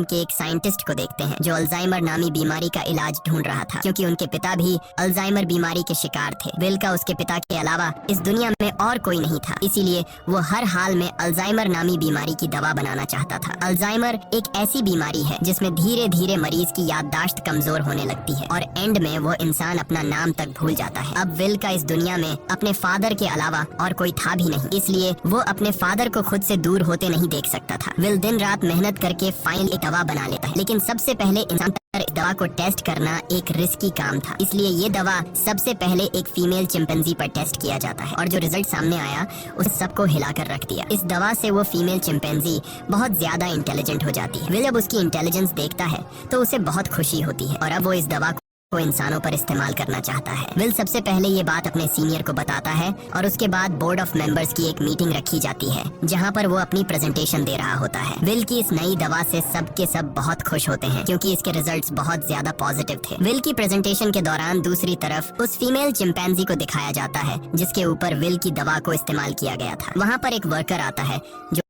के एक साइंटिस्ट को देखते हैं जो अल्जाइमर नामी बीमारी का इलाज ढूंढ रहा था, क्योंकि उनके पिता भी अल्जाइमर बीमारी के शिकार थे। विल का उसके पिता के अलावा इस दुनिया में और कोई नहीं था, इसीलिए वो हर हाल में अल्जाइमर नामी बीमारी की दवा बनाना चाहता था। अल्जाइमर एक ऐसी बीमारी है जिसमें धीरे धीरे मरीज की याददाश्त कमजोर होने लगती है और एंड में वो इंसान अपना नाम तक भूल जाता है। अब विल का इस दुनिया में अपने फादर के अलावा और कोई था भी नहीं, इसलिए वो अपने फादर को खुद से दूर होते नहीं देख सकता था। विल दिन रात मेहनत करके फाइनल एक दवा बना लेता है, लेकिन सबसे पहले इंसान पर इस दवा को टेस्ट करना एक रिस्की काम था, इसलिए ये दवा सबसे पहले एक फीमेल चिंपैंजी पर टेस्ट किया जाता है और जो रिजल्ट सामने आया उस सबको हिलाकर रख दिया। इस दवा से वो फीमेल चिंपैंजी बहुत ज्यादा इंटेलिजेंट हो जाती है। विल जब उसकी इंटेलिजेंस देखता है तो उसे बहुत खुशी होती है और अब वो इस दवा को इंसानों पर इस्तेमाल करना चाहता है। विल सबसे पहले ये बात अपने सीनियर को बताता है और उसके बाद बोर्ड ऑफ मेंबर्स की एक मीटिंग रखी जाती है जहाँ पर वो अपनी प्रेजेंटेशन दे रहा होता है। विल की इस नई दवा से सबके सब बहुत खुश होते हैं क्योंकि इसके रिजल्ट्स बहुत ज्यादा पॉजिटिव थे। विल की प्रेजेंटेशन के दौरान दूसरी तरफ उस फीमेल चिंपैंजी को दिखाया जाता है जिसके ऊपर विल की दवा को इस्तेमाल किया गया था। वहाँ पर एक वर्कर आता है जो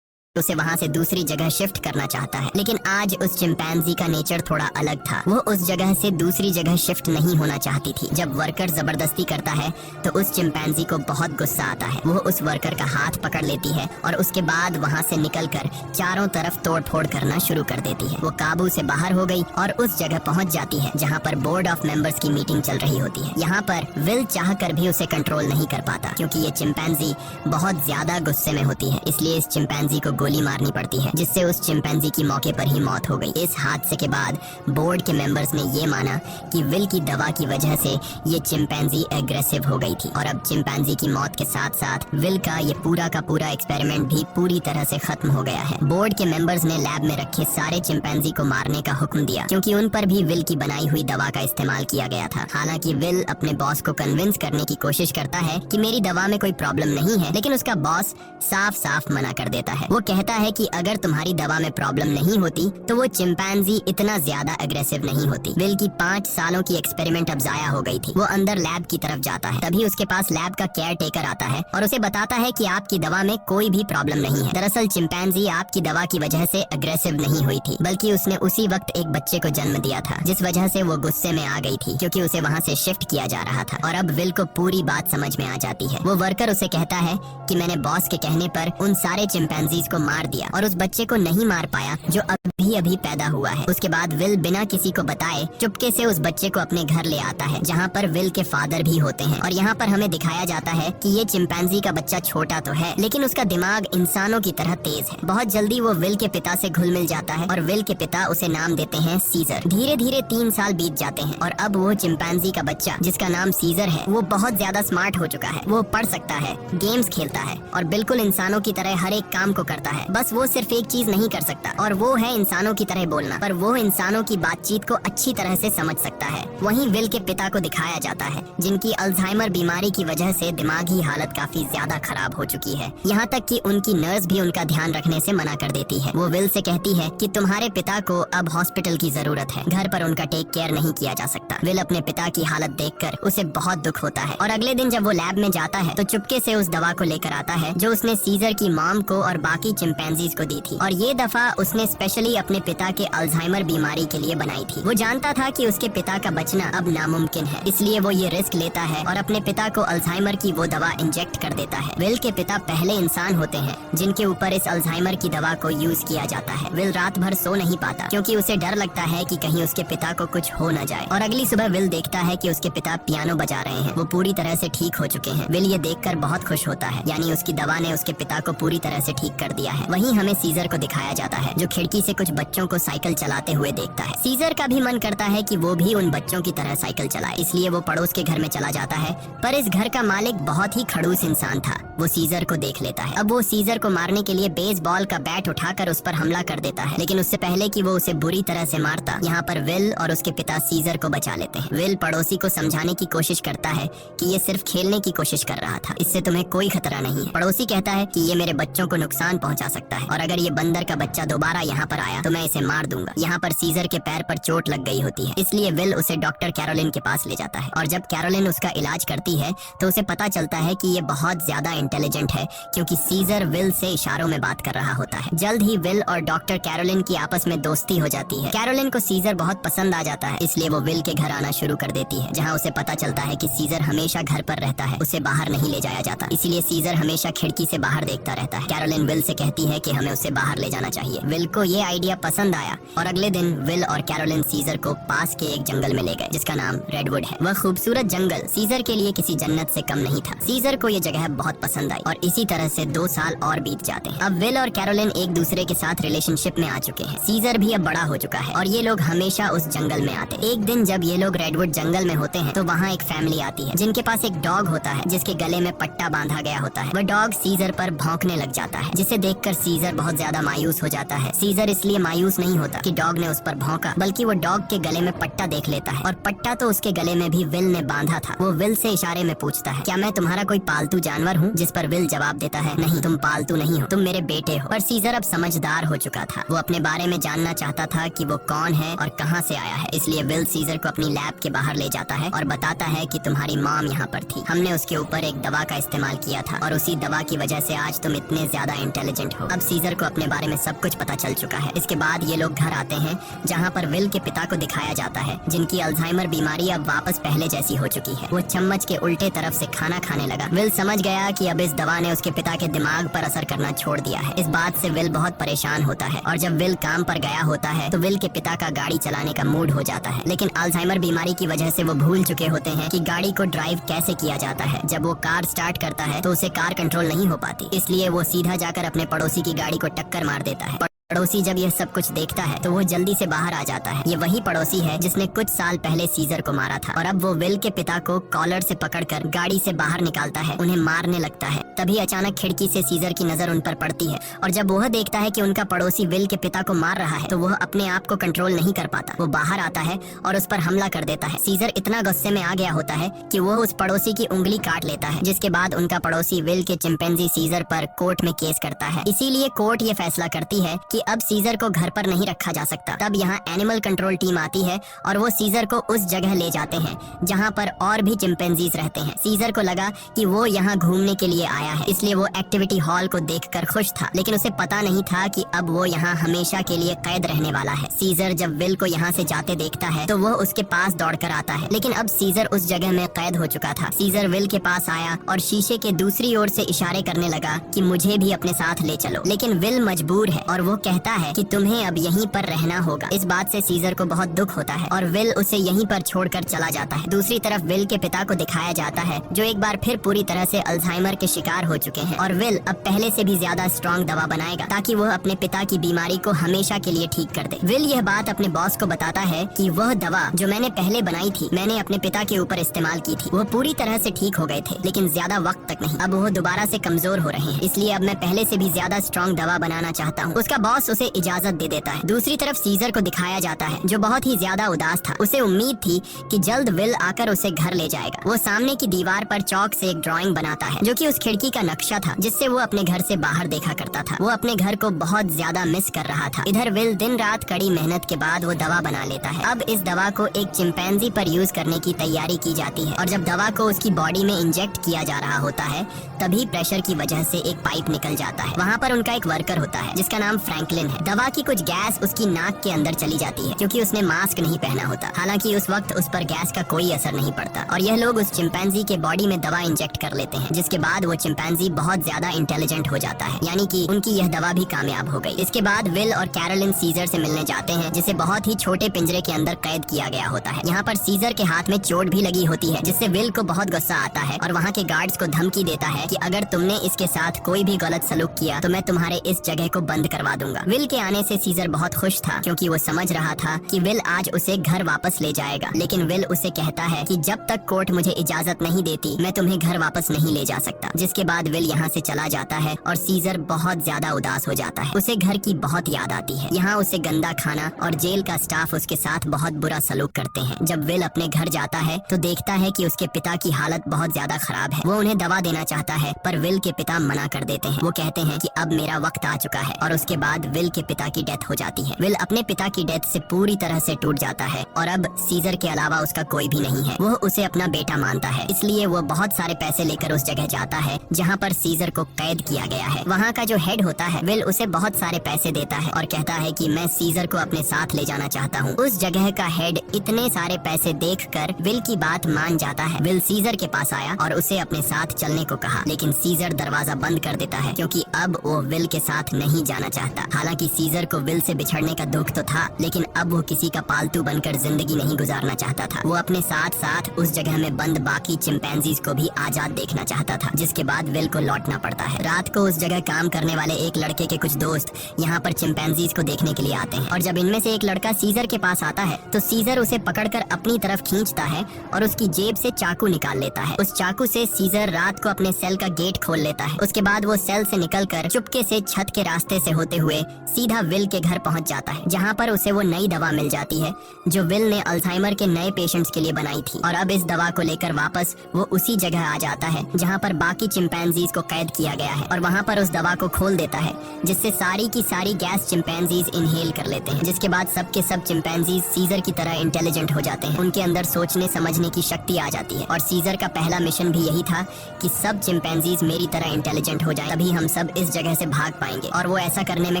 उसे वहाँ से दूसरी जगह शिफ्ट करना चाहता है, लेकिन आज उस चिंपैंजी का नेचर थोड़ा अलग था। वो उस जगह से दूसरी जगह शिफ्ट नहीं होना चाहती थी। जब वर्कर जबरदस्ती करता है तो उस चिंपैंजी को बहुत गुस्सा आता है। वो उस वर्कर का हाथ पकड़ लेती है और उसके बाद वहाँ से निकलकर चारों तरफ तोड़ फोड़ करना शुरू कर देती है। वो काबू से बाहर हो गई और उस जगह पहुँच जाती है जहाँ पर बोर्ड ऑफ मेंबर्स की मीटिंग चल रही होती है। यहाँ पर विल चाह कर भी उसे कंट्रोल नहीं कर पाता क्योंकि ये चिंपैंजी बहुत ज्यादा गुस्से में होती है, इसलिए इस चिंपैंजी को गोली मारनी पड़ती है जिससे उस चिंपैंजी की मौके पर ही मौत हो गई। इस हादसे के बाद बोर्ड के मेंबर्स ने ये माना कि विल की दवा की वजह से ये चिंपैंजी एग्रेसिव हो गई थी और अब चिंपैंजी की मौत के साथ साथ विल का ये पूरा का पूरा एक्सपेरिमेंट भी पूरी तरह से खत्म हो गया है। बोर्ड के मेंबर्स ने लैब में रखे सारे चिंपैंजी को मारने का हुक्म दिया क्योंकि उन पर भी विल की बनाई हुई दवा का इस्तेमाल किया गया था। हालांकि विल अपने बॉस को कन्विंस करने की कोशिश करता है कि मेरी दवा में कोई प्रॉब्लम नहीं है, लेकिन उसका बॉस साफ साफ मना कर देता है। वो कहता है कि अगर तुम्हारी दवा में प्रॉब्लम नहीं होती तो वो चिंपैंजी इतना ज्यादा अग्रेसिव नहीं होती। विल की 5 सालों की एक्सपेरिमेंट अब जाया हो गई थी। वो अंदर लैब की तरफ जाता है, तभी उसके पास लैब का केयर टेकर आता है और उसे बताता है कि आपकी दवा में कोई भी प्रॉब्लम नहीं है। दरअसल चिंपैंजी आपकी दवा की वजह से अग्रेसिव नहीं हुई थी, बल्कि उसने उसी वक्त एक बच्चे को जन्म दिया था जिस वजह से वो गुस्से में आ गई थी क्योंकि उसे वहाँ से शिफ्ट किया जा रहा था। और अब विल को पूरी बात समझ में आ जाती है। वो वर्कर उसे कहता है कि मैंने बॉस के कहने पर उन सारे चिंपैंजीज को मार दिया और उस बच्चे को नहीं मार पाया जो अभी अभी पैदा हुआ है। उसके बाद विल बिना किसी को बताए चुपके से उस बच्चे को अपने घर ले आता है जहाँ पर विल के फादर भी होते हैं और यहाँ पर हमें दिखाया जाता है कि ये चिंपैंजी का बच्चा छोटा तो है लेकिन उसका दिमाग इंसानों की तरह तेज है। बहुत जल्दी वो विल के पिता से घुल मिल जाता है और विल के पिता उसे नाम देते हैं सीजर। धीरे धीरे 3 साल बीत जाते हैं और अब वो चिंपैंजी का बच्चा जिसका नाम सीजर है वो बहुत ज्यादा स्मार्ट हो चुका है। वो पढ़ सकता है, गेम्स खेलता है और बिल्कुल इंसानों की तरह हर एक काम को करता है। बस वो सिर्फ एक चीज नहीं कर सकता और वो है इंसानों की तरह बोलना, पर वो इंसानों की बातचीत को अच्छी तरह से समझ सकता है। वहीं विल के पिता को दिखाया जाता है जिनकी अल्जाइमर बीमारी की वजह से दिमागी हालत काफी ज्यादा खराब हो चुकी है, यहाँ तक कि उनकी नर्स भी उनका ध्यान रखने से मना कर देती है। वो विल से कहती है कि तुम्हारे पिता को अब हॉस्पिटल की जरूरत है, घर पर उनका टेक केयर नहीं किया जा सकता। विल अपने पिता की हालत देखकर उसे बहुत दुख होता है और अगले दिन जब वो लैब में जाता है तो चुपके से उस दवा को लेकर आता है जो उसने सीजर की मॉम को और बाकी चिंपैंजीज को दी थी और ये दफा उसने स्पेशली अपने पिता के अल्जाइमर बीमारी के लिए बनाई थी। वो जानता था कि उसके पिता का बचना अब नामुमकिन है, इसलिए वो ये रिस्क लेता है और अपने पिता को अल्जाइमर की वो दवा इंजेक्ट कर देता है। विल के पिता पहले इंसान होते हैं जिनके ऊपर इस अल्जाइमर की दवा को यूज किया जाता है। विल रात भर सो नहीं पाता क्योंकि उसे डर लगता है कि कहीं उसके पिता को कुछ हो न जाए और अगली सुबह विल देखता है कि उसके पिता पियानो बजा रहे हैं। वो पूरी तरह से ठीक हो चुके हैं। विल ये देखकर बहुत खुश होता है, यानी उसकी दवा ने उसके पिता को पूरी तरह से ठीक कर दिया है। वहीं हमें सीजर को दिखाया जाता है जो खिड़की से कुछ बच्चों को साइकिल चलाते हुए देखता है। सीजर का भी मन करता है कि वो भी उन बच्चों की तरह साइकिल चलाए, इसलिए वो पड़ोस के घर में चला जाता है, पर इस घर का मालिक बहुत ही खड़ूस इंसान था। वो सीजर को देख लेता है। अब वो सीजर को मारने के लिए बेसबॉल का बैट उठाकर उस पर हमला कर देता है, लेकिन उससे पहले कि वो उसे बुरी तरह से मारता, यहाँ पर विल और उसके पिता सीजर को बचा लेते हैं। विल पड़ोसी को समझाने की कोशिश करता है कि ये सिर्फ खेलने की कोशिश कर रहा था, इससे तुम्हें कोई खतरा नहीं है। पड़ोसी कहता है कि ये मेरे बच्चों को नुकसान पहुंचा बचा सकता है, और अगर ये बंदर का बच्चा दोबारा यहाँ पर आया तो मैं इसे मार दूंगा। यहाँ पर सीजर के पैर पर चोट लग गई होती है, इसलिए विल उसे डॉक्टर कैरोलिन के पास ले जाता है, और जब कैरोलिन उसका इलाज करती है तो उसे पता चलता है कि ये बहुत ज्यादा इंटेलिजेंट है, क्योंकि सीजर विल से इशारों में बात कर रहा होता है। जल्द ही विल और डॉक्टर कैरोलिन की आपस में दोस्ती हो जाती है। कैरोलिन को सीजर बहुत पसंद आ जाता है, इसलिए वो विल के घर आना शुरू कर देती है, जहाँ उसे पता चलता है कि सीजर हमेशा घर पर रहता है, उसे बाहर नहीं ले जाया जाता, इसीलिए सीजर हमेशा खिड़की से बाहर देखता रहता है। कैरोलिन विल से कहती है कि हमें उसे बाहर ले जाना चाहिए। विल को ये आइडिया पसंद आया और अगले दिन विल और कैरोलिन सीजर को पास के एक जंगल में ले गए, जिसका नाम रेडवुड है। वह खूबसूरत जंगल सीजर के लिए किसी जन्नत से कम नहीं था। सीजर को ये जगह बहुत पसंद आई और इसी तरह से 2 साल और बीत जाते हैं। अब विल और कैरोलिन एक दूसरे के साथ रिलेशनशिप में आ चुके हैं। सीजर भी अब बड़ा हो चुका है और ये लोग हमेशा उस जंगल में आते। एक दिन जब ये लोग रेडवुड जंगल में होते हैं तो वहाँ एक फैमिली आती है, जिनके पास एक डॉग होता है, जिसके गले में पट्टा बांधा गया होता है। वह डॉग सीजर पर भौंकने लग जाता है, जिसे देखकर सीजर बहुत ज्यादा मायूस हो जाता है। सीजर इसलिए मायूस नहीं होता कि डॉग ने उस पर भौंका, बल्कि वो डॉग के गले में पट्टा देख लेता है, और पट्टा तो उसके गले में भी विल ने बांधा था। वो विल से इशारे में पूछता है, क्या मैं तुम्हारा कोई पालतू जानवर हूँ? जिस पर विल जवाब देता है, नहीं, तुम पालतू नहीं हो, तुम मेरे बेटे हो। पर सीजर अब समझदार हो चुका था। वो अपने बारे में जानना चाहता था कि वो कौन है और कहाँ से आया है, इसलिए विल सीजर को अपनी लैब के बाहर ले जाता है और बताता है कि तुम्हारी मॉम यहाँ पर थी, हमने उसके ऊपर एक दवा का इस्तेमाल किया था और उसी दवा की वजह से आज तुम इतने ज्यादा इंटेलिजेंट हो। अब सीजर को अपने बारे में सब कुछ पता चल चुका है। इसके बाद ये लोग घर आते हैं, जहाँ पर विल के पिता को दिखाया जाता है, जिनकी अल्जाइमर बीमारी अब वापस पहले जैसी हो चुकी है। वो चम्मच के उल्टे तरफ से खाना खाने लगा। विल समझ गया कि अब इस दवा ने उसके पिता के दिमाग पर असर करना छोड़ दिया है। इस बात से विल बहुत परेशान होता है, और जब विल काम पर गया होता है तो विल के पिता का गाड़ी चलाने का मूड हो जाता है, लेकिन अल्जाइमर बीमारी की वजह से वो भूल चुके होते हैं कि गाड़ी को ड्राइव कैसे किया जाता है। जब वो कार स्टार्ट करता है तो उसे कार कंट्रोल नहीं हो पाती, इसलिए वो सीधा जाकर अपने पड़ोसी की गाड़ी को टक्कर मार देता है। पड़ोसी जब यह सब कुछ देखता है तो वो जल्दी से बाहर आ जाता है। ये वही पड़ोसी है जिसने कुछ साल पहले सीजर को मारा था, और अब वो विल के पिता को कॉलर से पकड़कर गाड़ी से बाहर निकालता है, उन्हें मारने लगता है। तभी अचानक खिड़की से सीजर की नजर उन पर पड़ती है, और जब वह देखता है कि उनका पड़ोसी विल के पिता को मार रहा है तो वह अपने आप को कंट्रोल नहीं कर पाता। वो बाहर आता है और उस पर हमला कर देता है। सीजर इतना गुस्से में आ गया होता है कि वो उस पड़ोसी की उंगली काट लेता है, जिसके बाद उनका पड़ोसी विल के चिंपैंजी सीजर पर कोर्ट में केस करता है। इसीलिए कोर्ट ये फैसला करती है कि अब सीजर को घर पर नहीं रखा जा सकता। तब यहाँ एनिमल कंट्रोल टीम आती है और वो सीजर को उस जगह ले जाते हैं जहाँ पर और भी चिंपैंजीज रहते हैं। सीजर को लगा कि वो यहाँ घूमने के लिए आया है, इसलिए वो एक्टिविटी हॉल को देखकर खुश था, लेकिन उसे पता नहीं था कि अब वो यहाँ हमेशा के लिए कैद रहने वाला है। सीजर जब विल को यहाँ से जाते देखता है तो वो उसके पास दौड़कर आता है, लेकिन अब सीजर उस जगह में कैद हो चुका था। सीजर विल के पास आया और शीशे के दूसरी ओर से इशारे करने लगा कि मुझे भी अपने साथ ले चलो, लेकिन विल मजबूर है और वो कहता है कि तुम्हें अब यहीं पर रहना होगा। इस बात से सीजर को बहुत दुख होता है और विल उसे यहीं पर छोड़कर चला जाता है। दूसरी तरफ विल के पिता को दिखाया जाता है, जो एक बार फिर पूरी तरह से अल्जाइमर के शिकार हो चुके हैं, और विल अब पहले से भी ज्यादा स्ट्रॉन्ग दवा बनाएगा ताकि वह अपने पिता की बीमारी को हमेशा के लिए ठीक कर दे। विल यह बात अपने बॉस को बताता है कि वह दवा जो मैंने पहले बनाई थी, मैंने अपने पिता के ऊपर इस्तेमाल की थी। वो पूरी तरह से ठीक हो गए थे, लेकिन ज्यादा वक्त तक नहीं। अब वो दोबारा से कमजोर हो रहे हैं, इसलिए अब मैं पहले से भी ज्यादा स्ट्रॉन्ग दवा बनाना चाहता हूँ। उसका बॉस उसे इजाजत दे देता है। दूसरी तरफ सीजर को दिखाया जाता है, जो बहुत ही ज्यादा उदास था। उसे उम्मीद थी कि जल्द विल आकर उसे घर ले जाएगा। वो सामने की दीवार पर चौक से एक ड्राइंग बनाता है, जो कि उस खिड़की का नक्शा था जिससे वो अपने घर से बाहर देखा करता था। वो अपने घर को बहुत ज्यादा मिस कर रहा था। इधर विल दिन रात कड़ी मेहनत के बाद वो दवा बना लेता है। अब इस दवा को एक चिंपैंजी पर यूज करने की तैयारी की जाती है, और जब दवा को उसकी बॉडी में इंजेक्ट किया जा रहा होता है तभी प्रेशर की वजह से एक पाइप निकल जाता है। वहाँ पर उनका एक वर्कर होता है जिसका नाम फ्रैंकलिन है। दवा की कुछ गैस उसकी नाक के अंदर चली जाती है, क्योंकि उसने मास्क नहीं पहना होता। हालांकि उस वक्त उस पर गैस का कोई असर नहीं पड़ता, और यह लोग उस चिंपैंजी के बॉडी में दवा इंजेक्ट कर लेते हैं, जिसके बाद वो चिंपैंजी बहुत ज्यादा इंटेलिजेंट हो जाता है, यानी कि उनकी यह दवा भी कामयाब हो गई। इसके बाद विल और कैरोलिन सीजर से मिलने जाते हैं, जिसे बहुत ही छोटे पिंजरे के अंदर कैद किया गया होता है। यहाँ पर सीजर के हाथ में चोट भी लगी होती है, जिससे विल को बहुत गुस्सा आता है और वहाँ के गार्ड्स को धमकी देता है कि अगर तुमने इसके साथ कोई भी गलत सलूक किया तो मैं तुम्हारे इस जगह को बंद करवा दूंगा। करूंगा। विल के आने से सीजर बहुत खुश था क्योंकि वो समझ रहा था कि विल आज उसे घर वापस ले जाएगा। लेकिन विल उसे कहता है कि जब तक कोर्ट मुझे इजाजत नहीं देती मैं तुम्हें घर वापस नहीं ले जा सकता। जिसके बाद विल यहाँ से चला जाता है और सीजर बहुत ज्यादा उदास हो जाता है। उसे घर की बहुत याद आती है। यहाँ उसे गंदा खाना और जेल का स्टाफ उसके साथ बहुत बुरा सलूक करते हैं। जब विल अपने घर जाता है तो देखता है कि उसके पिता की हालत बहुत ज्यादा खराब है। वो उन्हें दवा देना चाहता है पर विल के पिता मना कर देते हैं। वो कहते हैं कि अब मेरा वक्त आ चुका है और उसके बाद विल के पिता की डेथ हो जाती है। विल अपने पिता की डेथ से पूरी तरह से टूट जाता है और अब सीजर के अलावा उसका कोई भी नहीं है। वो उसे अपना बेटा मानता है, इसलिए वो बहुत सारे पैसे लेकर उस जगह जाता है जहाँ पर सीजर को कैद किया गया है। वहाँ का जो हेड होता है विल उसे बहुत सारे पैसे देता है और कहता है कि मैं सीजर को अपने साथ ले जाना चाहता हूँ। उस जगह का हेड इतने सारे पैसे देखकर विल की बात मान जाता है। विल सीजर के पास आया और उसे अपने साथ चलने को कहा, लेकिन सीजर दरवाजा बंद कर देता है क्योंकि अब वो विल के साथ नहीं जाना चाहता। हालांकि सीजर को विल से बिछड़ने का दुख तो था, लेकिन अब वो किसी का पालतू बनकर जिंदगी नहीं गुजारना चाहता था। वो अपने साथ साथ उस जगह में बंद बाकी चिंपैंजीज को भी आजाद देखना चाहता था। जिसके बाद विल को लौटना पड़ता है। रात को उस जगह काम करने वाले एक लड़के के कुछ दोस्त यहाँ पर चिंपैंजीज को देखने के लिए आते हैं और जब इनमें से एक लड़का सीजर के पास आता है तो सीजर उसे पकड़कर अपनी तरफ खींचता है और उसकी जेब से चाकू निकाल लेता है। उस चाकू से सीजर रात को अपने सेल का गेट खोल लेता है। उसके बाद वो सेल से निकलकर चुपके से छत के रास्ते से होते हुए सीधा विल के घर पहुंच जाता है, जहाँ पर उसे वो नई दवा मिल जाती है जो विल ने अल्जाइमर के नए पेशेंट्स के लिए बनाई थी। और अब इस दवा को लेकर वापस वो उसी जगह आ जाता है जहाँ पर बाकी चिंपैंजीज को कैद किया गया है और वहाँ पर उस दवा को खोल देता है जिससे सारी की सारी गैस चिंपैंजीज इनहेल कर लेते हैं। जिसके बाद सबके सब चिंपैंजीज सीजर की तरह इंटेलिजेंट हो जाते हैं। उनके अंदर सोचने समझने की शक्ति आ जाती है और सीजर का पहला मिशन भी यही था कि सब चिंपैंजीज मेरी तरह इंटेलिजेंट हो जाएं, तभी हम सब इस जगह से भाग पाएंगे। और वो ऐसा करने में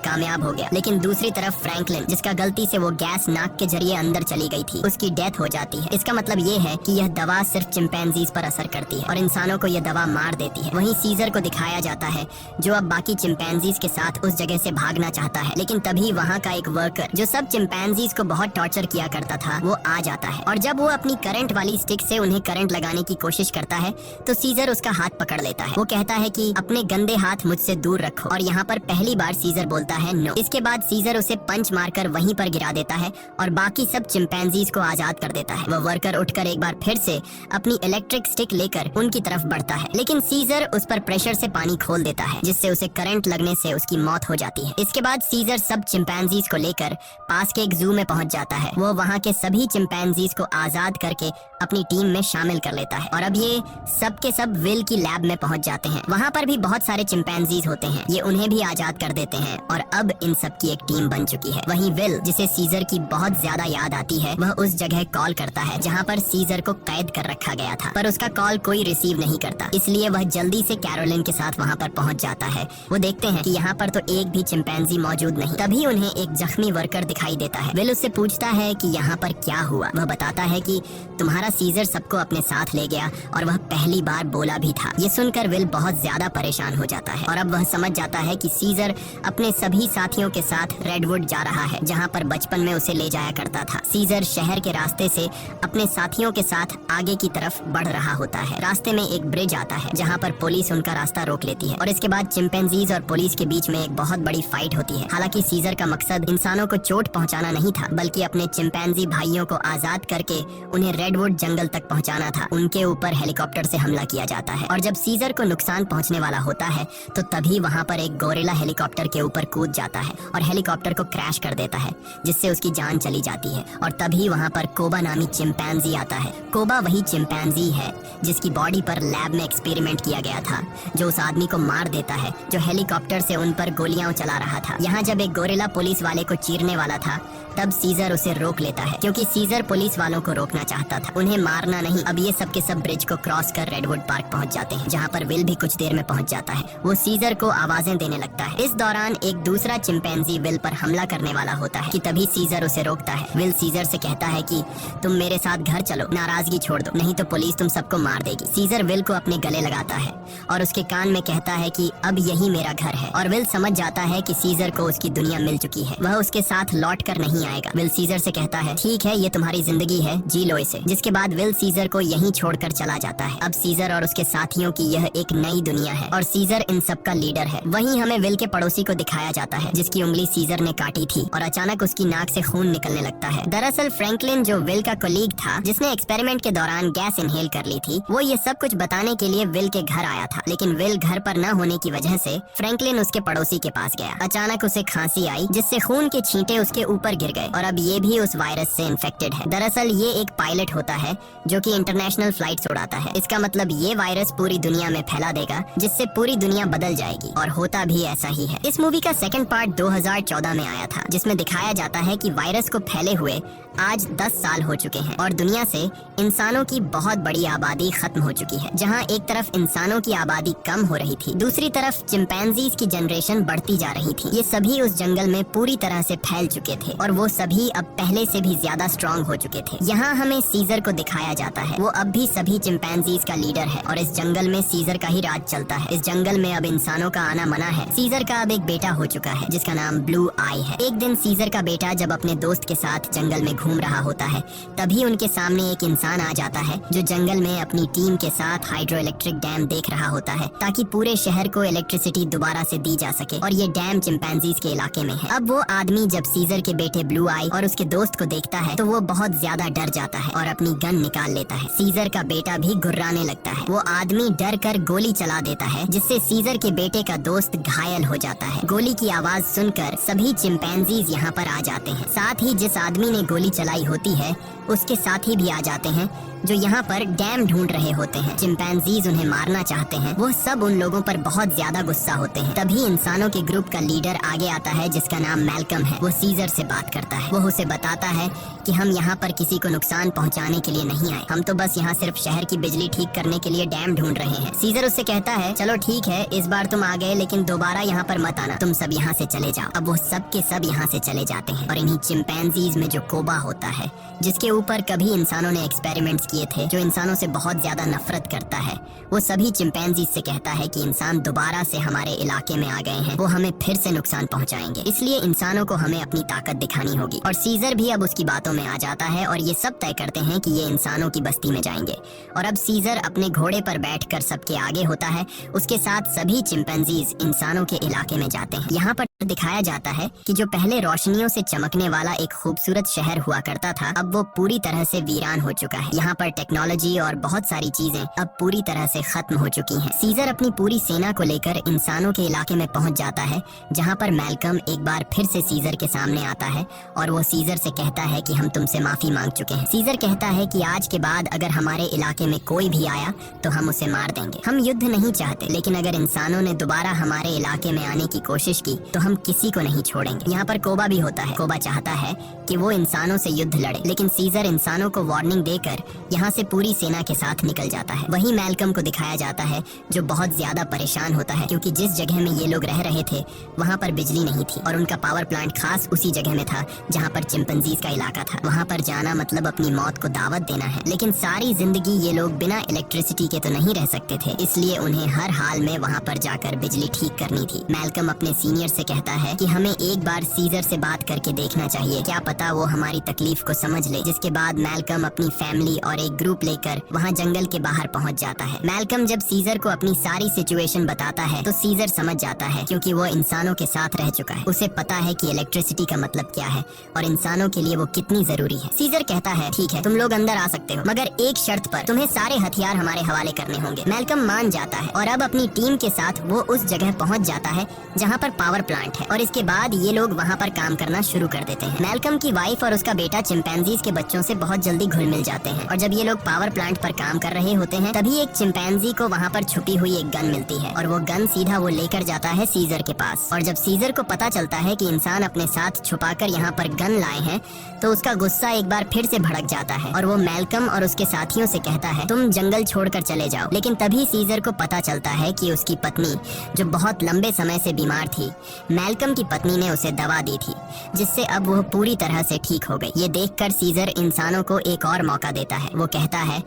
कामयाब हो गया। लेकिन दूसरी तरफ फ्रैंकलिन, जिसका गलती से वो गैस नाक के जरिए अंदर चली गई थी, उसकी डेथ हो जाती है। इसका मतलब ये है कि यह दवा सिर्फ चिंपैंजीज पर असर करती है और इंसानों को यह दवा मार देती है। वहीं सीजर को दिखाया जाता है जो अब बाकी चिंपैंजीज के साथ उस जगह से भागना चाहता है। लेकिन तभी वहाँ का एक वर्कर जो सब चिंपैंजीज को बहुत टॉर्चर किया करता था वो आ जाता है और जब वो अपनी करंट वाली स्टिक से उन्हें करंट लगाने की कोशिश करता है तो सीजर उसका हाथ पकड़ लेता है। वो कहता है कि अपने गंदे हाथ मुझसे दूर रखो और यहाँ पर पहली बार सीजर बोलता है नो। इसके बाद सीजर उसे पंच मारकर वहीं पर गिरा देता है और बाकी सब चिंपैंजीज को आजाद कर देता है। वो वर्कर उठकर एक बार फिर से अपनी इलेक्ट्रिक स्टिक लेकर उनकी तरफ बढ़ता है, लेकिन सीजर उस पर प्रेशर से पानी खोल देता है जिससे उसे करंट लगने से उसकी मौत हो जाती है। इसके बाद सीजर सब चिंपैंजीज को लेकर पास के एक जू में पहुंच जाता है। वो वहाँ के सभी चिंपैंजीज को आजाद करके अपनी टीम में शामिल कर लेता है और अब ये सब के सब विल की लैब में पहुंच जाते हैं। वहाँ पर भी बहुत सारे चिंपैंजीज होते हैं, ये उन्हें भी आजाद कर देते हैं और अब इन सब की एक टीम बन चुकी है। वहीं विल, जिसे सीजर की बहुत ज्यादा याद आती है, वह उस जगह कॉल करता है जहाँ पर सीजर को कैद कर रखा गया था, पर उसका कॉल कोई रिसीव नहीं करता। इसलिए वह जल्दी से कैरोलिन के साथ वहाँ पर पहुँच जाता है। वो देखते हैं कि यहाँ पर तो एक भी चिंपैंजी मौजूद नहीं। तभी उन्हें एक जख्मी वर्कर दिखाई देता है। विल उससे पूछता है कि यहाँ पर क्या हुआ। वह बताता है कि तुम्हारा सीजर सबको अपने साथ ले गया और वह पहली बार बोला भी था। ये सुनकर विल बहुत ज्यादा परेशान हो जाता है और अब वह समझ जाता है कि सीजर अपने सभी साथियों के साथ रेडवुड जा रहा है जहाँ पर बचपन में उसे ले जाया करता था। सीजर शहर के रास्ते से अपने साथियों के साथ आगे की तरफ बढ़ रहा होता है। रास्ते में एक ब्रिज आता है जहाँ पर पुलिस उनका रास्ता रोक लेती है और इसके बाद चिंपैंजीज और पुलिस के बीच में एक बहुत बड़ी फाइट होती है। हालांकि सीजर का मकसद इंसानों को चोट पहुंचाना नहीं था, बल्कि अपने चिंपैंजी भाइयों को आजाद करके उन्हें रेडवुड जंगल तक पहुंचाना था। उनके ऊपर हेलीकॉप्टर से हमला किया जाता है और जब सीजर को नुकसान पहुंचने वाला होता है तो तभी वहां पर एक गोरिल्ला हेलीकॉप्टर के ऊपर कूद जाता है और हेलीकॉप्टर को क्रैश कर देता है जिससे उसकी जान चली जाती है। और तभी वहां पर कोबा नामी चिंपैंजी आता है। कोबा वही चिंपैंजी है जिसकी बॉडी पर लैब में एक्सपेरिमेंट किया गया था, जो उस आदमी को मार देता है जो हेलीकॉप्टर से उन पर गोलियां चला रहा था। यहाँ जब एक गोरिल्ला पुलिस वाले को चीरने वाला था तब सीजर उसे रोक लेता है क्योंकि सीजर पुलिस वालों को रोकना चाहता था, उन्हें मारना नहीं। अब ये सब के सब ब्रिज को क्रॉस कर रेडवुड पार्क पहुंच जाते हैं जहाँ पर विल भी कुछ देर में पहुंच जाता है। वो सीजर को आवाजें देने लगता है। इस दौरान एक दूसरा चिंपैंजी विल पर हमला करने वाला होता है कि तभी सीजर उसे रोकता है। विल सीजर से कहता है कि तुम मेरे साथ घर चलो, नाराजगी छोड़ दो, नहीं तो पुलिस तुम सबको मार देगी। सीजर विल को अपने गले लगाता है और उसके कान में कहता है कि अब यही मेरा घर है और विल समझ जाता है कि सीजर को उसकी दुनिया मिल चुकी है, वह उसके साथ लौट कर नहीं आएगा। विल सीजर से कहता है ठीक है, ये तुम्हारी जिंदगी है, जी लो इसे। जिसके बाद विल सीजर को यहीं छोड़कर चला जाता है। अब सीजर और उसके साथियों की यह एक नई दुनिया है और सीजर इन सब का लीडर है। वहीं हमें विल के पड़ोसी को दिखाया जाता है जिसकी उंगली सीजर ने काटी थी और अचानक उसकी नाक से खून निकलने लगता है। दरअसल फ्रैंकलिन जो विल का कोलीग था जिसने एक्सपेरिमेंट के दौरान गैस इनहेल कर ली थी, वो ये सब कुछ बताने के लिए विल के घर आया था, लेकिन विल घर पर न होने की वजह से फ्रैंकलिन उसके पड़ोसी के पास गया। अचानक उसे खांसी आई जिससे खून के छींटे उसके ऊपर गिर गए और अब ये भी उस वायरस से इन्फेक्टेड है। दरअसल ये एक पायलट होता है जो कि इंटरनेशनल फ्लाइट्स उड़ाता है। इसका मतलब ये वायरस पूरी दुनिया में फैला देगा जिससे पूरी दुनिया बदल जाएगी, और होता भी ऐसा ही है। इस मूवी का सेकंड पार्ट 2014 में आया था जिसमें दिखाया जाता है कि वायरस को फैले हुए आज 10 साल हो चुके हैं और दुनिया से इंसानों की बहुत बड़ी आबादी खत्म हो चुकी है। जहां एक तरफ इंसानों की आबादी कम हो रही थी, दूसरी तरफ चिंपैंजीज की जनरेशन बढ़ती जा रही थी। ये सभी उस जंगल में पूरी तरह से फैल चुके थे और वो सभी अब पहले से भी ज्यादा स्ट्रॉन्ग हो चुके थे। यहाँ हमें सीजर को दिखाया जाता है, वो अब भी सभी चिंपैंजीज का लीडर है और इस जंगल में सीजर का ही राज चलता है। इस जंगल में अब इंसानों का आना मना है। सीजर का अब एक बेटा हो चुका है जिसका नाम ब्लू आई है। एक दिन सीजर का बेटा जब अपने दोस्त के साथ जंगल में घूम रहा होता है, तभी उनके सामने एक इंसान आ जाता है जो जंगल में अपनी टीम के साथ हाइड्रो इलेक्ट्रिक डैम देख रहा होता है ताकि पूरे शहर को इलेक्ट्रिसिटी दोबारा से दी जा सके, और ये डैम चिंपैंजीज के इलाके में है। अब वो आदमी जब सीजर के बेटे ब्लू आई और उसके दोस्त को देखता है तो वो बहुत ज्यादा डर जाता है और अपनी गन निकाल लेता है। सीजर का बेटा भी गुर्राने लगता है। वो आदमी डर कर गोली चला देता है जिससे सीजर के बेटे का दोस्त घायल हो जाता है। गोली की आवाज सुनकर सभी चिंपैंजीज यहाँ पर आ जाते हैं। साथ ही जिस आदमी ने गोली चलाई होती है उसके साथी भी आ जाते हैं जो यहाँ पर डैम ढूंढ रहे होते हैं। चिंपैंजीज उन्हें मारना चाहते हैं। वो सब उन लोगों पर बहुत ज्यादा गुस्सा होते हैं। तभी इंसानों के ग्रुप का लीडर आगे आता है जिसका नाम मैल्कम है। वो सीजर से बात करता है। वो उसे बताता है कि हम यहाँ पर किसी को नुकसान पहुँचाने के लिए नहीं आए, हम तो बस यहाँ सिर्फ शहर की बिजली ठीक करने के लिए डैम ढूंढ रहे हैं। सीजर उससे कहता है चलो ठीक है, इस बार तुम आ गए लेकिन दोबारा यहाँ पर मत आना, तुम सब यहाँ से चले जाओ। अब वो सब के सब यहाँ से चले जाते हैं और इन्हीं चिंपैंजीज में जो कोबा होता है जिसके ऊपर कभी इंसानों ने एक्सपेरिमेंट्स किए थे, जो इंसानों से बहुत ज्यादा नफरत करता है, वो सभी चिंपैंजीज से कहता है कि इंसान दोबारा से हमारे इलाके में आ गए हैं, वो हमें फिर से नुकसान पहुंचाएंगे, इसलिए इंसानों को हमें अपनी ताकत दिखानी होगी। और सीजर भी अब उसकी बातों में आ जाता है और ये सब तय करते हैं कि ये इंसानों की बस्ती में जाएंगे। और अब सीजर अपने घोड़े पर बैठकर सबके आगे होता है, उसके साथ सभी चिंपैंजीज इंसानों के इलाके में जाते हैं। यहाँ पर दिखाया जाता है कि जो पहले रोशनियों से चमकने वाला एक खूबसूरत शहर हुआ करता था, अब वो पूरी तरह से वीरान हो चुका है। यहाँ पर टेक्नोलॉजी और बहुत सारी चीजें अब पूरी तरह से खत्म हो चुकी हैं। सीजर अपनी पूरी सेना को लेकर इंसानों के इलाके में पहुंच जाता है, जहाँ पर मैल्कम एक बार फिर से सीजर के सामने आता है और वो सीजर से कहता है कि हम तुमसे माफी मांग चुके हैं। सीजर कहता है कि आज के बाद अगर हमारे इलाके में कोई भी आया तो हम उसे मार देंगे। हम युद्ध नहीं चाहते, लेकिन अगर इंसानों ने दोबारा हमारे इलाके में आने की कोशिश की तो हम किसी को नहीं छोड़ेंगे। यहाँ पर कोबा भी होता है। कोबा चाहता है कि वो इंसानों से युद्ध लड़े, लेकिन सीजर इंसानों को वार्निंग देकर यहाँ से पूरी सेना के साथ निकल जाता है। वहीं मैल्कम को दिखाया जाता है जो बहुत ज्यादा परेशान होता है क्योंकि जिस जगह में ये लोग रह रहे थे वहाँ पर बिजली नहीं थी और उनका पावर प्लांट खास उसी जगह में था जहाँ पर चिंपैंजीज का इलाका था। वहाँ पर जाना मतलब अपनी मौत को दावत देना है, लेकिन सारी जिंदगी ये लोग बिना इलेक्ट्रिसिटी के तो नहीं रह सकते थे, इसलिए उन्हें हर हाल में वहाँ पर जाकर बिजली ठीक करनी थी। मैल्कम अपने सीनियर से कहता है कि हमें एक बार सीजर से बात करके देखना चाहिए, क्या पता वो हमारी तकलीफ को समझ ले। जिसके बाद मैल्कम अपनी फैमिली और एक ग्रुप लेकर वहाँ जंगल के बाहर पहुँच जाता है। मैल्कम जब सीजर को अपनी सारी सिचुएशन बताता है तो सीजर समझ जाता है क्योंकि वो इंसानों के साथ रह चुका है। उसे पता है कि इलेक्ट्रिसिटी का मतलब क्या है और इंसानों के लिए वो कितनी जरूरी है। सीजर कहता है ठीक है, तुम लोग अंदर आ सकते हो, मगर एक शर्त पर, तुम्हें सारे हथियार हमारे हवाले करने होंगे। मैल्कम मान जाता है और अब अपनी टीम के साथ वो उस जगह पहुँच जाता है जहाँ पर पावर प्लांट है और इसके बाद ये लोग वहाँ पर काम करना शुरू कर देते हैं। मैल्कम की वाइफ और उसका बेटा चिंपैंजीज के बच्चों से बहुत जल्दी घुल मिल जाते हैं और जब ये लोग पावर प्लांट पर काम कर रहे होते हैं तभी एक चिंपैंजी को वहाँ पर छुपी हुई एक गन मिलती है और वो गन सीधा वो लेकर जाता है सीजर के पास। और जब सीजर को पता चलता है कि इंसान अपने साथ छुपाकर यहाँ पर गन लाए हैं तो उसका गुस्सा एक बार फिर से भड़क जाता है और वो मैल्कम और उसके साथियों से कहता है तुम जंगल छोड़कर चले जाओ। लेकिन तभी सीजर को पता चलता है कि उसकी पत्नी जो बहुत लंबे समय से बीमार थी, मैल्कम की पत्नी ने उसे दवा दी थी जिससे अब वो पूरी तरह से ठीक हो गई। ये देखकर सीजर इंसानों को एक और मौका देता है। वो कहता है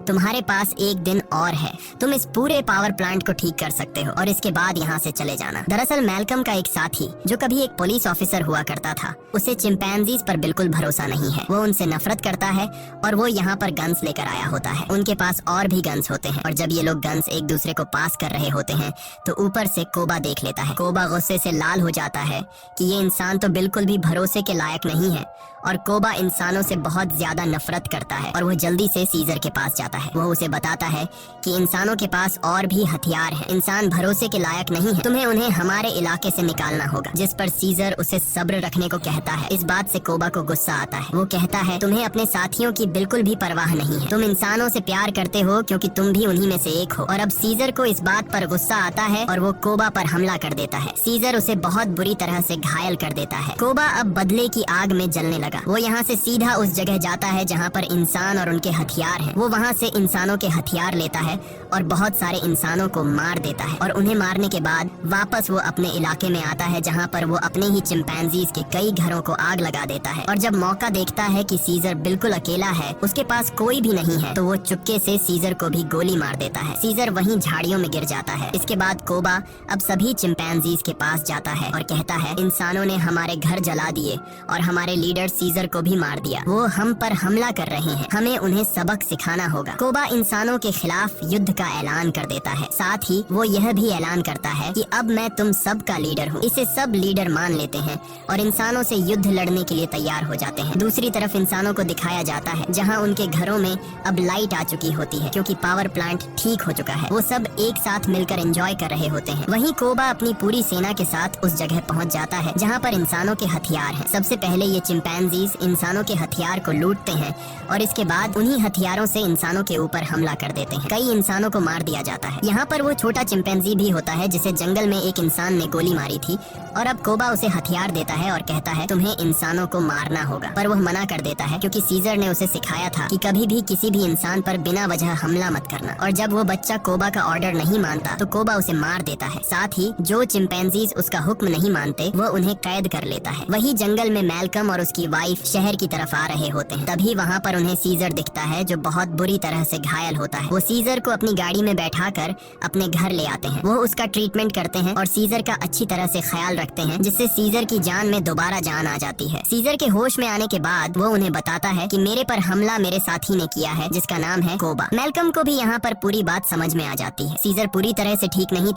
तुम्हारे पास एक दिन और है, तुम इस पूरे पावर प्लांट को ठीक कर सकते हो और इसके बाद यहाँ से चले जाना। दरअसल मैल्कम का एक साथी जो कभी एक पुलिस ऑफिसर हुआ करता था, उसे चिंपैंजीज पर बिल्कुल भरोसा नहीं है। वो उनसे नफरत करता है और वो यहाँ पर गन्स लेकर आया होता है। उनके पास और भी गन्स होते हैं और जब ये लोग गन्स एक दूसरे को पास कर रहे होते हैं तो ऊपर से कोबा देख लेता है। कोबा गुस्से से ख्याल हो जाता है कि ये इंसान तो बिल्कुल भी भरोसे के लायक नहीं है और कोबा इंसानों से बहुत ज्यादा नफरत करता है और वो जल्दी से सीजर के पास जाता है। वो उसे बताता है कि इंसानों के पास और भी हथियार हैं, इंसान भरोसे के लायक नहीं है, तुम्हें उन्हें हमारे इलाके से निकालना होगा। जिस पर सीजर उसे सब्र रखने को कहता है। इस बात से कोबा को गुस्सा आता है। वो कहता है तुम्हें अपने साथियों की बिल्कुल भी परवाह नहीं है, तुम इंसानों से प्यार करते हो क्योंकि तुम भी उन्हीं में से एक हो। और अब सीजर को इस बात पर गुस्सा आता है और वो कोबा पर हमला कर देता है। सीजर उसे बहुत बुरी तरह से घायल कर देता है। कोबा अब बदले की आग में जलने लगा। वो यहाँ से सीधा उस जगह जाता है जहाँ पर इंसान और उनके हथियार हैं। वो वहाँ से इंसानों के हथियार लेता है और बहुत सारे इंसानों को मार देता है और उन्हें मारने के बाद वापस वो अपने इलाके में आता है जहाँ पर वो अपने ही चिंपैंजीज के कई घरों को आग लगा देता है। और जब मौका देखता है कि सीजर बिल्कुल अकेला है, उसके पास कोई भी नहीं है, तो वो चुपके से सीजर को भी गोली मार देता है। सीजर वहीं झाड़ियों में गिर जाता है। इसके बाद कोबा अब सभी चिंपैंजीज के पास जाता है और कहता है इंसानों ने हमारे घर जला दिए और हमारे लीडर सीजर को भी मार दिया। वो हम पर हमला कर रहे हैं, हमें उन्हें सबक सिखाना होगा। कोबा इंसानों के खिलाफ युद्ध का ऐलान कर देता है। साथ ही वो यह भी ऐलान करता है कि अब मैं तुम सब का लीडर हूँ। इसे सब लीडर मान लेते हैं और इंसानों से युद्ध लड़ने के लिए तैयार हो जाते हैं। दूसरी तरफ इंसानों को दिखाया जाता है जहाँ उनके घरों में अब लाइट आ चुकी होती है क्योंकि पावर प्लांट ठीक हो चुका है। वो सब एक साथ मिलकर एंजॉय कर रहे होते हैं। वहीं कोबा अपनी पूरी सेना के साथ उस जगह पहुँच जाता है जहाँ पर इंसानों के हथियार हैं। सबसे पहले ये चिंपैंजीज इंसानों के हथियार को लूटते हैं और इसके बाद उन्हीं हथियारों से इंसानों के ऊपर हमला कर देते हैं। कई इंसानों को मार दिया जाता है। यहाँ पर वो छोटा चिंपैंजी भी होता है जिसे जंगल में एक इंसान ने गोली मारी थी और अब कोबा उसे हथियार देता है और कहता है तुम्हें इंसानों को मारना होगा, पर वह मना कर देता है क्योंकि सीजर ने उसे सिखाया था कि कभी भी किसी भी इंसान पर बिना वजह हमला मत करना। और जब वो बच्चा कोबा का ऑर्डर नहीं मानता तो कोबा उसे मार देता है। साथ ही जो चिंपैंजीज उसका हुक्म नहीं मानते वो उन्हें कैद कर लेता है। वही जंगल में मैल्कम और उसकी वाइफ शहर की तरफ आ रहे होते हैं। तभी वहाँ पर उन्हें सीजर दिखता है जो बहुत बुरी तरह से घायल होता है। वो सीजर को अपनी गाड़ी में बैठाकर अपने घर ले आते हैं। वो उसका ट्रीटमेंट करते हैं और सीजर का अच्छी तरह से ख्याल रखते हैं जिससे सीजर की जान में दोबारा जान आ जाती है। सीजर के होश में आने के बाद वो उन्हें बताता है कि मेरे पर हमला मेरे साथी ने किया है जिसका नाम है कोबा। मैल्कम को भी यहाँ पर पूरी बात समझ में आ जाती है। सीजर पूरी तरह से ठीक नहीं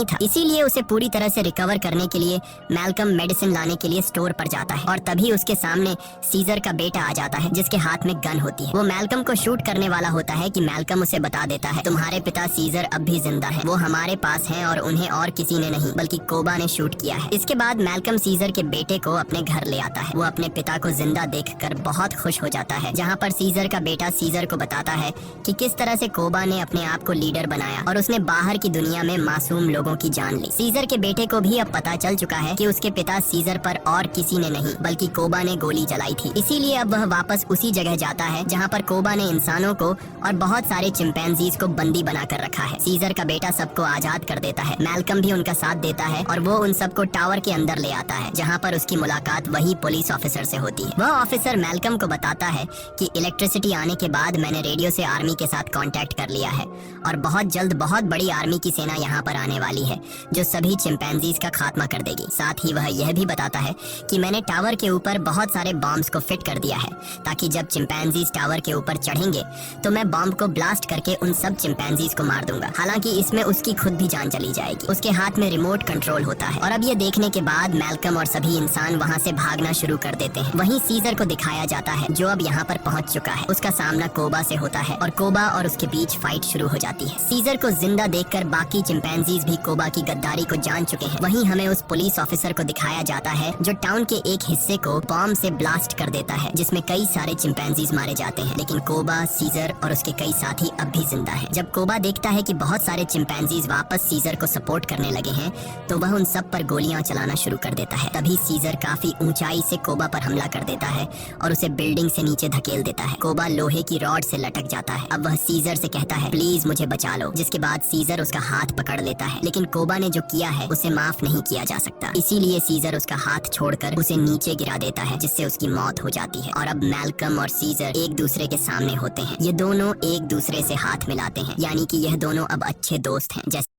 था। इसीलिए उसे पूरी तरह से रिकवर करने के लिए मैल्कम मेडिसिन लाने के लिए स्टोर पर जाता है और तभी उसके सामने सीजर का बेटा आ जाता है जिसके हाथ में गन होती है। वो मैल्कम को शूट करने वाला होता है कि मैल्कम उसे बता देता है तुम्हारे पिता सीजर अब भी जिंदा है, वो हमारे पास हैं और उन्हें और किसी ने नहीं बल्कि कोबा ने शूट किया है। इसके बाद मैल्कम सीजर के बेटे को अपने घर ले आता है। वो अपने पिता को जिंदा देखकर बहुत खुश हो जाता है। जहाँ पर सीजर का बेटा सीजर को बताता है कि किस तरह से कोबा ने अपने आप को लीडर बनाया और उसने बाहर की दुनिया में मासूम लोगों की जान ली। सीजर के बेटे को भी अब पता चल चुका है कि उसके पिता सीजर पर और किसी ने नहीं बल्कि कोबा ने गोली चलाई थी। इसीलिए अब वह वापस उसी जगह जाता है जहाँ पर कोबा ने इंसानों को और बहुत सारे चिंपैंजीज को बंदी बनाकर रखा है। सीजर का बेटा सबको आजाद कर देता है। मैल्कम भी उनका साथ देता है और वो उन सबको टावर के अंदर ले आता है जहाँ पर उसकी मुलाकात वही पुलिस ऑफिसर से होती है। वह ऑफिसर मैल्कम को बताता है कि इलेक्ट्रिसिटी आने के बाद मैंने रेडियो से आर्मी के साथ कांटेक्ट कर लिया है और बहुत जल्द बहुत बड़ी आर्मी की सेना यहाँ पर आने वाली है जो सभी चिंपैंजीज का खात्मा कर देगी। साथ ही वह यह भी बताता है कि मैंने टावर के ऊपर बहुत सारे बॉम्ब्स को फिट कर दिया है ताकि जब चिंपैंजीज टावर के ऊपर चढ़ेंगे तो मैं बॉम्ब को ब्लास्ट करके उन सब चिंपैंजीज को मार दूंगा। हालांकि इसमें उसकी खुद भी जान चली जाएगी। उसके हाथ में रिमोट कंट्रोल होता है। और अब ये देखने के बाद मैल्कम और सभी इंसान वहाँ से भागना शुरू कर देते हैं। वहीं सीजर को दिखाया जाता है जो अब यहाँ पर पहुँच चुका है। उसका सामना कोबा से होता है और कोबा और उसके बीच फाइट शुरू हो जाती है। सीजर को जिंदा देखकर बाकी चिंपैंजीज भी कोबा की गद्दारी को जान चुके हैं। वहीं हमें उस पुलिस ऑफिसर को दिखाया जाता है जो टाउन के एक हिस्से को बॉम्ब से ब्लास्ट कर देता है जिसमें कई सारे चिंपैंजीज मारे जाते हैं, लेकिन कोबा, सीजर और उसके कई साथी अब भी जिंदा हैं। जब कोबा देखता है कि बहुत सारे चिंपैंजीज वापस सीजर को सपोर्ट करने लगे हैं तो वह उन सब पर गोलियां चलाना शुरू कर देता है। तभी सीजर काफी ऊंचाई से कोबा पर हमला कर देता है और उसे बिल्डिंग से नीचे धकेल देता है। कोबा लोहे की रॉड से लटक जाता है। अब वह सीजर से कहता है प्लीज मुझे बचा लो, जिसके बाद सीजर उसका हाथ पकड़ लेता है, लेकिन कोबा ने जो किया है उसे माफ नहीं किया जा सकता। इसीलिए सीजर उसका हाथ छोड़कर उसे नीचे गिरा देता है जिससे उसकी मौत हो जाती है। और अब मैल्कम और सीजर एक दूसरे के सामने होते हैं। ये दोनों एक दूसरे से हाथ मिलाते हैं, यानी कि यह दोनों अब अच्छे दोस्त हैं। जैसे